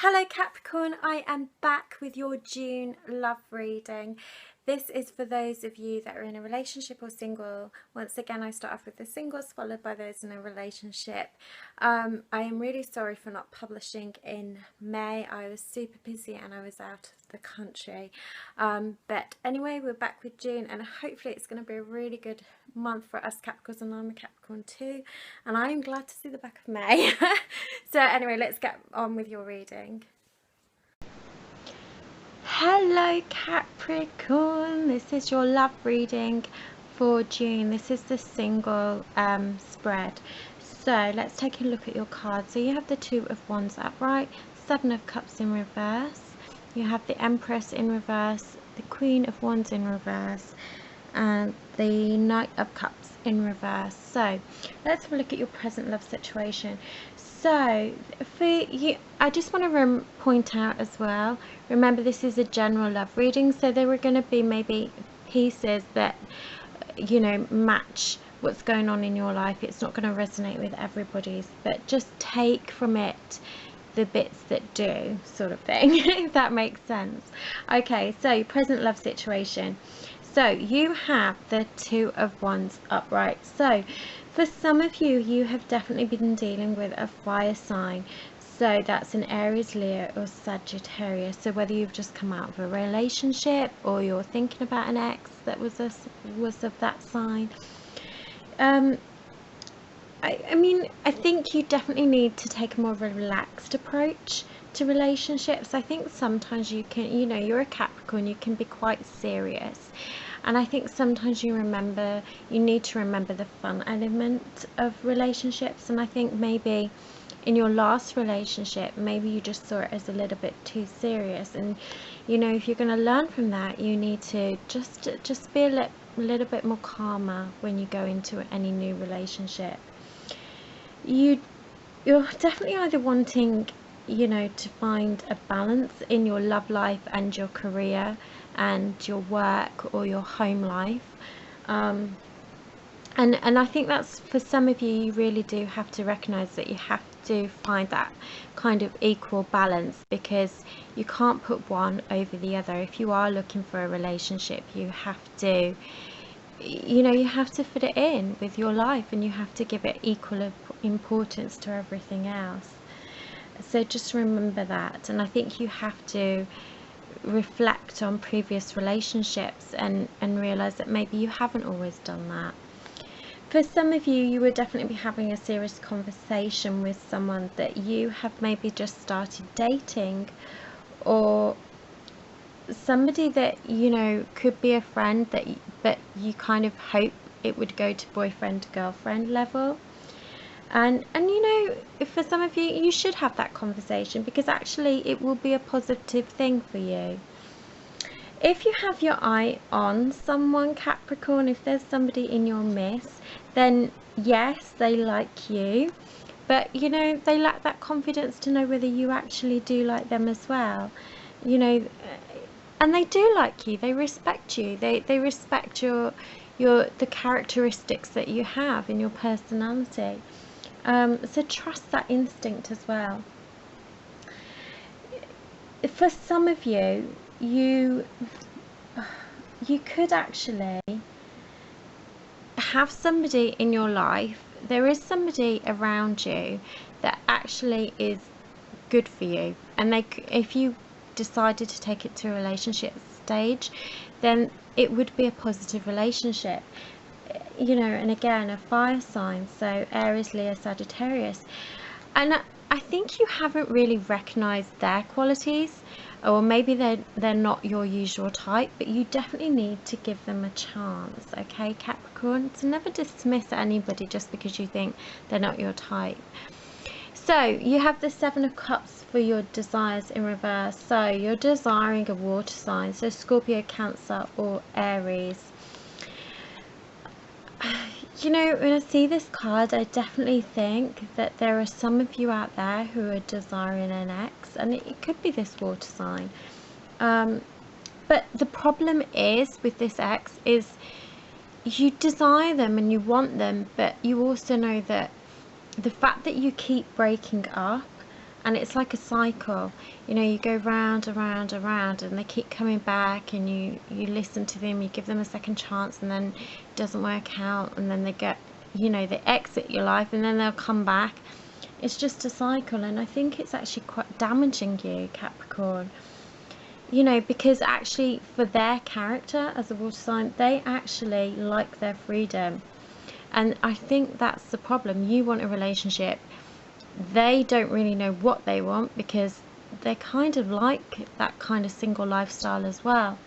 Hello Capricorn, I am back with your June love reading. This is for those of you that are in a relationship or single. Once again, I start off with the singles followed by those in a relationship. I am really sorry for not publishing in May. I was super busy and I was out of the country. But anyway, we're back with June and hopefully it's going to be a really good month for us Capricorns, and I'm a Capricorn too. And I am glad to see the back of May. So anyway, let's get on with your reading. Hello Capricorn, this is your love reading for June. This is the single spread. So let's take a look at your cards. So you have the Two of Wands upright, Seven of Cups in reverse, you have the Empress in reverse, the Queen of Wands in reverse, and the Knight of Cups in reverse. So let's have a look at your present love situation. So for you, I just want to point out as well, remember this is a general love reading, so there are going to be maybe pieces that, you know, match what's going on in your life. It's not going to resonate with everybody's, but just take from it the bits that do, sort of thing, if that makes sense. Okay, so your present love situation. So you have the Two of Wands upright. So for some of you, you have definitely been dealing with a fire sign. So that's an Aries, Leo or Sagittarius. So whether you've just come out of a relationship or you're thinking about an ex that was of that sign. I mean, I think you definitely need to take a more relaxed approach to relationships. I think sometimes you can, you know, you're a Capricorn, you can be quite serious. And I think sometimes you need to remember the fun element of relationships. And I think maybe in your last relationship, maybe you just saw it as a little bit too serious. And, you know, if you're going to learn from that, you need to just be a little bit more calmer when you go into any new relationship. You're definitely either wanting, you know, to find a balance in your love life and your career and your work or your home life, and I think that's, for some of you, you really do have to recognize that you have to find that kind of equal balance, because you can't put one over the other. If you are looking for a relationship, you have to, you know, you have to fit it in with your life and you have to give it equal importance to everything else. So just remember that. And I think you have to reflect on previous relationships and realize that maybe you haven't always done that. For some of you, you would definitely be having a serious conversation with someone that you have maybe just started dating, or somebody that, you know, could be a friend but you kind of hope it would go to boyfriend girlfriend level. And you know, for some of you, you should have that conversation, because actually it will be a positive thing for you. If you have your eye on someone, Capricorn, if there's somebody in your midst, then yes, they like you, but you know, they lack that confidence to know whether you actually do like them as well, you know. And they do like you, they respect you, they respect the characteristics that you have in your personality. So trust that instinct as well. For some of you, you could actually have somebody in your life. There is somebody around you that actually is good for you, and if you decided to take it to a relationship stage, then it would be a positive relationship, you know. And again, a fire sign, so Aries, Leo, Sagittarius. And I think you haven't really recognized their qualities, or maybe they're not your usual type, but you definitely need to give them a chance, okay, Capricorn? So never dismiss anybody just because you think they're not your type. So you have the Seven of Cups for your desires in reverse. So you're desiring a water sign, so Scorpio, Cancer or Aries. You know, when I see this card, I definitely think that there are some of you out there who are desiring an ex, and it could be this water sign. But the problem is with this ex is you desire them and you want them, but you also know that the fact that you keep breaking up and it's like a cycle. You know, you go round and round and round, and they keep coming back, and you listen to them, you give them a second chance, and then it doesn't work out, and then they get, you know, they exit your life, and then they'll come back. It's just a cycle, and I think it's actually quite damaging you, Capricorn. You know, because actually for their character as a water sign, they actually like their freedom. And I think that's the problem. You want a relationship. They don't really know what they want, because they kind of like that kind of single lifestyle as well.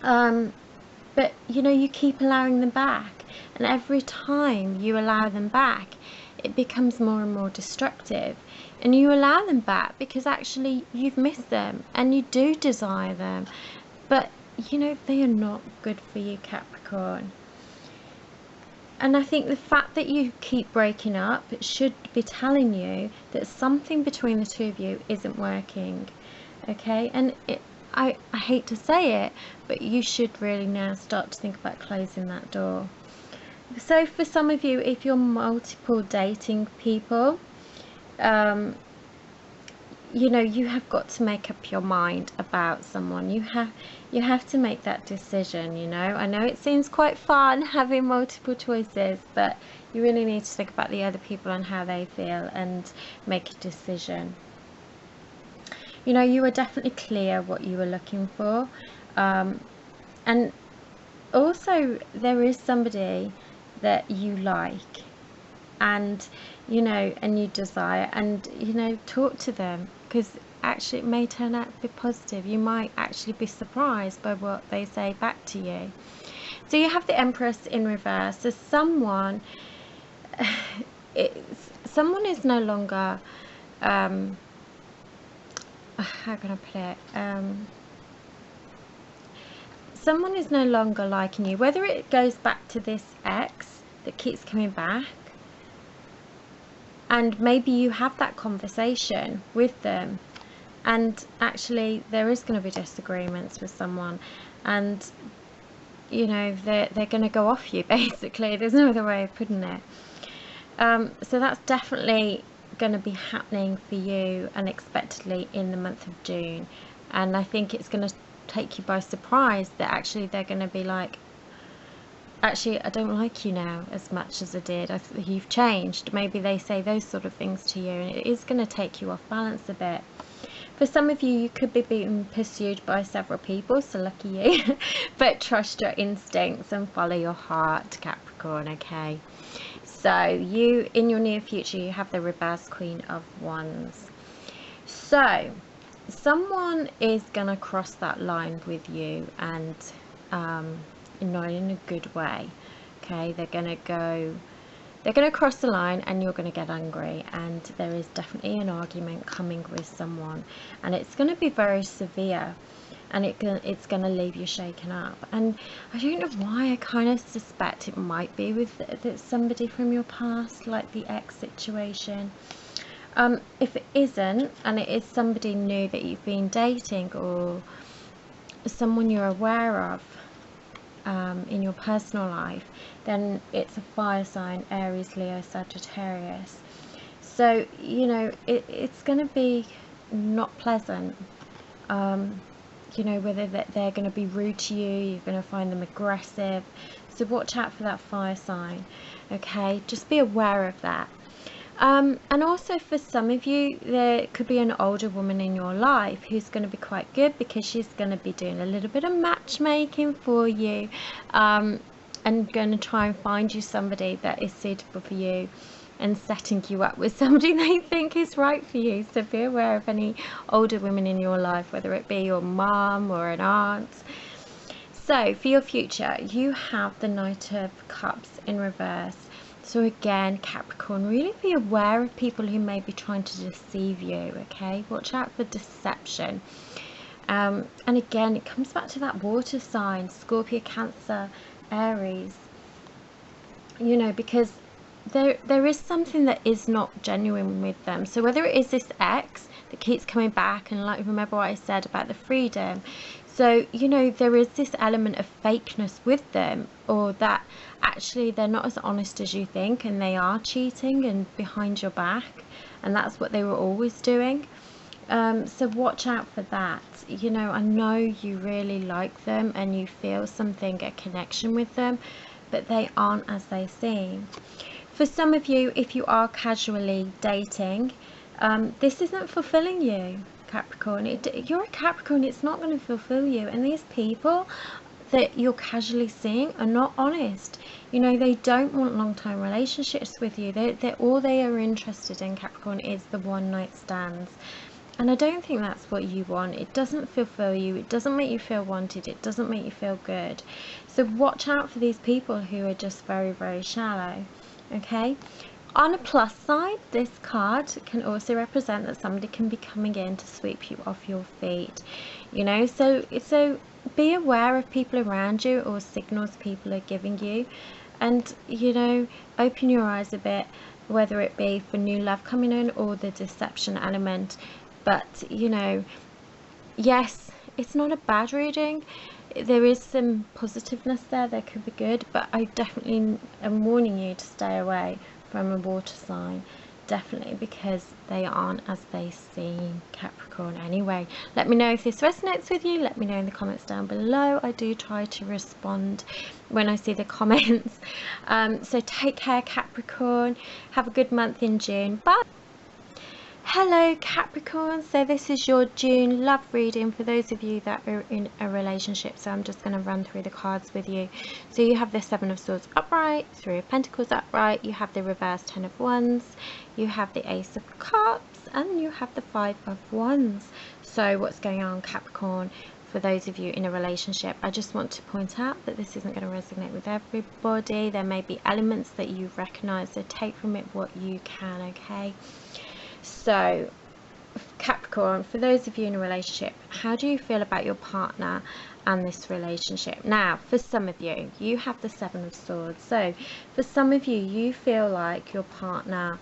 But you know, you keep allowing them back, and every time you allow them back, it becomes more and more destructive. And you allow them back because actually you've missed them and you do desire them, but you know, they are not good for you, Capricorn. And I think the fact that you keep breaking up should be telling you that something between the two of you isn't working. Okay, and I hate to say it, but you should really now start to think about closing that door. So for some of you, if you're multiple dating people, you know, you have got to make up your mind about someone. You have to make that decision, you know. I know it seems quite fun having multiple choices, but you really need to think about the other people and how they feel and make a decision. You know, you are definitely clear what you were looking for, and also there is somebody that you like, and you know, and you desire, and you know, talk to them, because actually it may turn out to be positive. You might actually be surprised by what they say back to you. So you have the Empress in reverse. So someone is no longer how can I put it, someone is no longer liking you, whether it goes back to this ex that keeps coming back, and maybe you have that conversation with them, and actually there is going to be disagreements with someone, and you know, they're going to go off you, basically. There's no other way of putting it. So that's definitely going to be happening for you unexpectedly in the month of June, and I think it's going to take you by surprise that actually they're going to be like, actually I don't like you now as much as I did, you've changed. Maybe they say those sort of things to you, and it is going to take you off balance a bit. For some of you, you could be being pursued by several people, so lucky you. But trust your instincts and follow your heart, Capricorn, okay? So you, in your near future, you have the reverse Queen of Wands. So someone is going to cross that line with you, and not in a good way, okay? They're going to cross the line, and you're going to get angry, and there is definitely an argument coming with someone, and it's going to be very severe, and it's going to leave you shaken up. And I don't know why, I kind of suspect it might be with somebody from your past, like the ex situation. If it isn't, and it is somebody new that you've been dating, or someone you're aware of in your personal life, then it's a fire sign, Aries, Leo, Sagittarius. So you know, it's going to be not pleasant. You know, whether they're going to be rude to you, you're going to find them aggressive, so watch out for that fire sign, okay? Just be aware of that. And also for some of you, there could be an older woman in your life who's going to be quite good, because she's going to be doing a little bit of matchmaking for you, and going to try and find you somebody that is suitable for you, and setting you up with somebody they think is right for you. So be aware of any older women in your life, whether it be your mum or an aunt. So for your future, you have the Knight of Cups in reverse. So again, Capricorn, really be aware of people who may be trying to deceive you, okay? Watch out for deception. And again, it comes back to that water sign, Scorpio, Cancer, Aries, you know, because there is something that is not genuine with them. So whether it is this ex that keeps coming back, and like, remember what I said about the freedom, so you know, there is this element of fakeness with them, or that actually they're not as honest as you think, and they are cheating and behind your back, and that's what they were always doing. So watch out for that. You know, I know you really like them and you feel something, a connection with them, but they aren't as they seem. For some of you, if you are casually dating, this isn't fulfilling you, Capricorn. You're a Capricorn, it's not going to fulfill you. And these people that you're casually seeing are not honest. You know, they don't want long-term relationships with you. All they are interested in, Capricorn, is the one-night stands. And I don't think that's what you want. It doesn't fulfill you. It doesn't make you feel wanted. It doesn't make you feel good. So watch out for these people who are just very, very shallow. Okay? On a plus side, this card can also represent that somebody can be coming in to sweep you off your feet. You know, so be aware of people around you or signals people are giving you. And, you know, open your eyes a bit, whether it be for new love coming in or the deception element. But, you know, yes, it's not a bad reading. There is some positiveness there. There could be good. But I definitely am warning you to stay away from a water sign. Definitely, because they aren't as they seem, Capricorn. Anyway, let me know if this resonates with you. Let me know in the comments down below. I do try to respond when I see the comments. So take care, Capricorn. Have a good month in June. Bye. Hello Capricorn, so this is your June love reading for those of you that are in a relationship. So I'm just going to run through the cards with you. So you have the Seven of Swords upright, Three of Pentacles upright, you have the reverse Ten of Wands, you have the Ace of Cups, and you have the Five of Wands. So what's going on, Capricorn? For those of you in a relationship, I just want to point out that this isn't going to resonate with everybody. There may be elements that you've recognized, so take from it what you can, okay? So Capricorn, for those of you in a relationship, how do you feel about your partner and this relationship? Now, for some of you, you have the Seven of Swords. So for some of you, you feel like your partner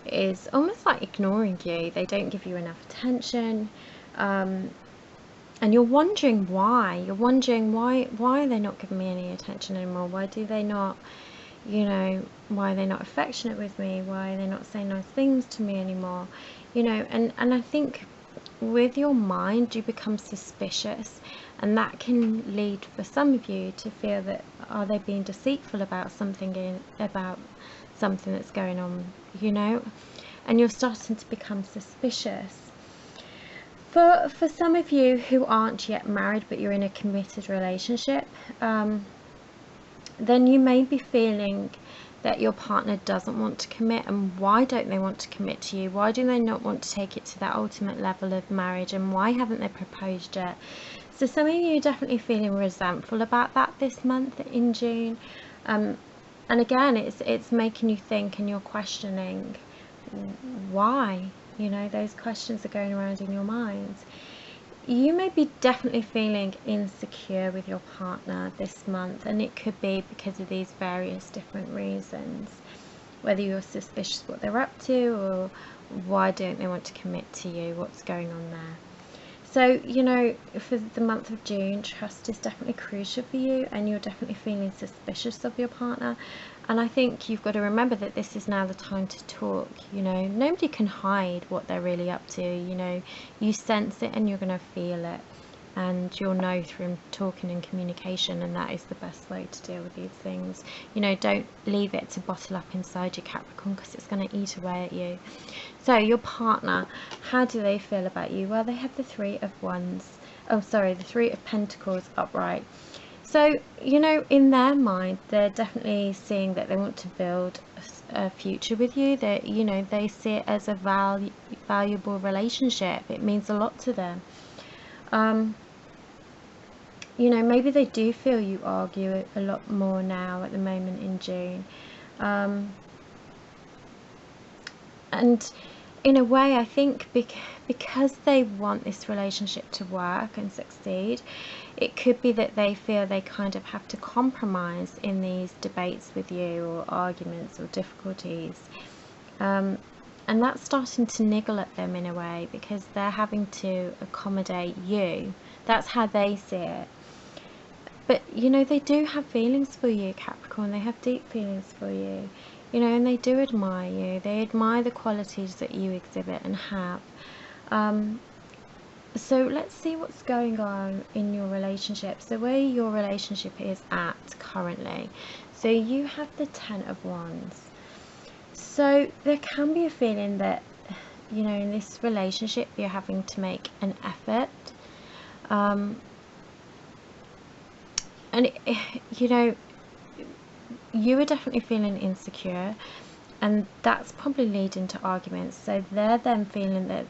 is almost like ignoring you. They don't give you enough attention, and you're wondering why. You're wondering why are they not giving me any attention anymore? Why do they not, you know, why are they not affectionate with me? Why are they not saying nice things to me anymore? You know, and I think with your mind you become suspicious, and that can lead for some of you to feel that, are they being deceitful about something that's going on, you know, and you're starting to become suspicious. For some of you who aren't yet married but you're in a committed relationship, then you may be feeling that your partner doesn't want to commit. And why don't they want to commit to you? Why do they not want to take it to that ultimate level of marriage? And why haven't they proposed yet? So some of you are definitely feeling resentful about that this month in June. And again, it's making you think, and you're questioning why. You know, those questions are going around in your minds. You may be definitely feeling insecure with your partner this month, and it could be because of these various different reasons, whether you're suspicious what they're up to, or why don't they want to commit to you, what's going on there. So, you know, for the month of June, trust is definitely crucial for you, and you're definitely feeling suspicious of your partner. And I think you've got to remember that this is now the time to talk. You know, nobody can hide what they're really up to. You know, you sense it and you're going to feel it, and you'll know through talking and communication, and that is the best way to deal with these things. You know, don't leave it to bottle up inside your Capricorn, because it's going to eat away at you. So your partner, how do they feel about you? Well, they have the Three of Pentacles upright. So, you know, in their mind, they're definitely seeing that they want to build a future with you. That, you know, they see it as a valuable relationship. It means a lot to them. You know, maybe they do feel you argue a lot more now at the moment in June. And in a way, I think because they want this relationship to work and succeed, it could be that they feel they kind of have to compromise in these debates with you, or arguments or difficulties. And that's starting to niggle at them in a way, because they're having to accommodate you. That's how they see it. But, you know, they do have feelings for you, Capricorn. They have deep feelings for you. you know, and they do admire you. They admire the qualities that you exhibit and have. So let's see what's going on in your relationship. So where your relationship is at currently. So you have the Ten of Wands. So there can be a feeling that, you know, in this relationship you're having to make an effort. And you know, you are definitely feeling insecure, and that's probably leading to arguments. So they're then feeling that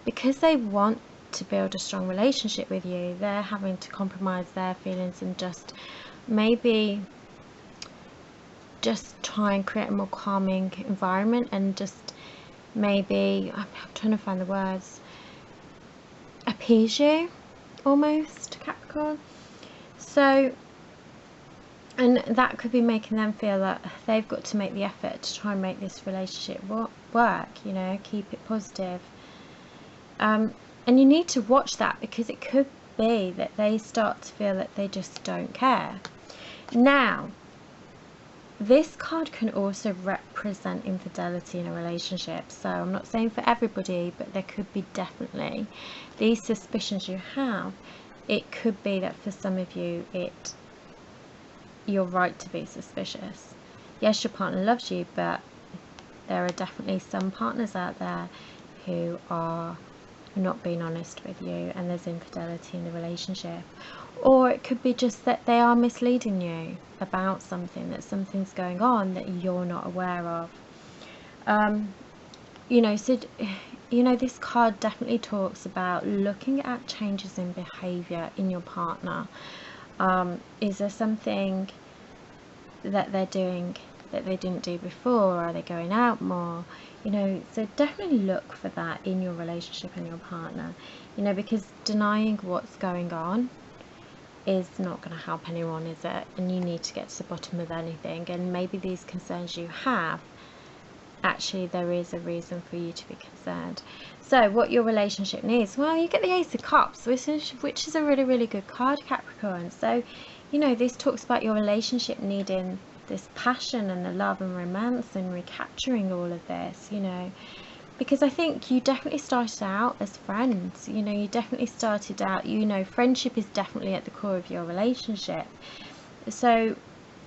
because they want to build a strong relationship with you, they're having to compromise their feelings and just maybe just try and create a more calming environment, and just maybe, I'm trying to find the words, appease you almost, Capricorn. So, and that could be making them feel that they've got to make the effort to try and make this relationship work, you know, keep it positive. And you need to watch that, because it could be that they start to feel that they just don't care. Now, this card can also represent infidelity in a relationship. So I'm not saying for everybody, but there could be definitely these suspicions you have. It could be that for some of you, you're right to be suspicious. Yes, your partner loves you, but there are definitely some partners out there who are not being honest with you, and there's infidelity in the relationship. Or it could be just that they are misleading you about something, that something's going on that you're not aware of. You know, so, you know, this card definitely talks about looking at changes in behavior in your partner. Is there something that they're doing that they didn't do before? Are they going out more? You know, so definitely look for that in your relationship and your partner, you know, because denying what's going on is not going to help anyone, is it? And you need to get to the bottom of anything. And maybe these concerns you have, actually there is a reason for you to be concerned. So what your relationship needs, well, you get the Ace of Cups, which is a really, really good card, Capricorn. So, you know, this talks about your relationship needing this passion and the love and romance, and recapturing all of this, you know, because I think you definitely started out as friends. You know, you definitely started out, you know, friendship is definitely at the core of your relationship. So,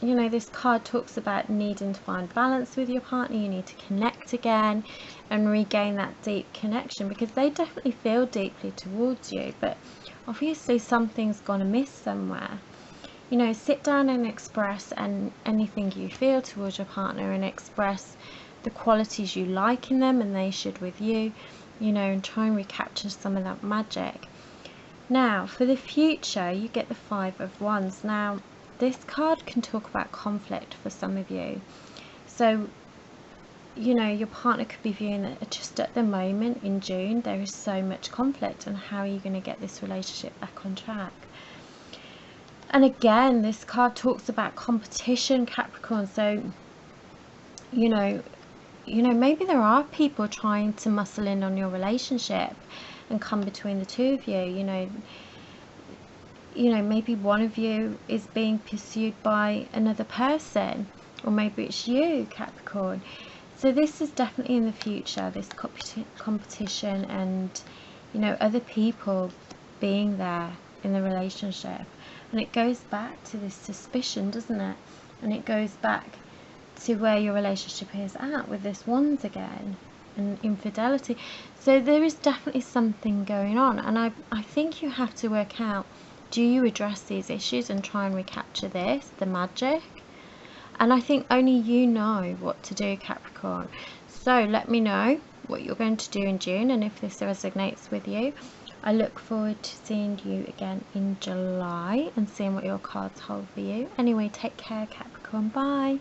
you know, this card talks about needing to find balance with your partner. You need to connect again and regain that deep connection, because they definitely feel deeply towards you, but obviously something's gone amiss somewhere. You know, sit down and express anything you feel towards your partner, and express the qualities you like in them and they should with you, you know, and try and recapture some of that magic. Now, for the future, you get the Five of Wands. Now, this card can talk about conflict for some of you. So, you know, your partner could be viewing that just at the moment in June there is so much conflict, and how are you going to get this relationship back on track? And again, this card talks about competition, Capricorn. So, you know, maybe there are people trying to muscle in on your relationship and come between the two of you. You know, maybe one of you is being pursued by another person, or maybe it's you, Capricorn. So this is definitely in the future, this competition, and, you know, other people being there in the relationship. And it goes back to this suspicion, doesn't it? And it goes back to where your relationship is at with this Wands again, and infidelity. So there is definitely something going on, and I think you have to work out, do you address these issues and try and recapture the magic? And I think only you know what to do, Capricorn. So let me know what you're going to do in June, and if this resonates with you. I look forward to seeing you again in July and seeing what your cards hold for you. Anyway, take care, Capricorn. Bye.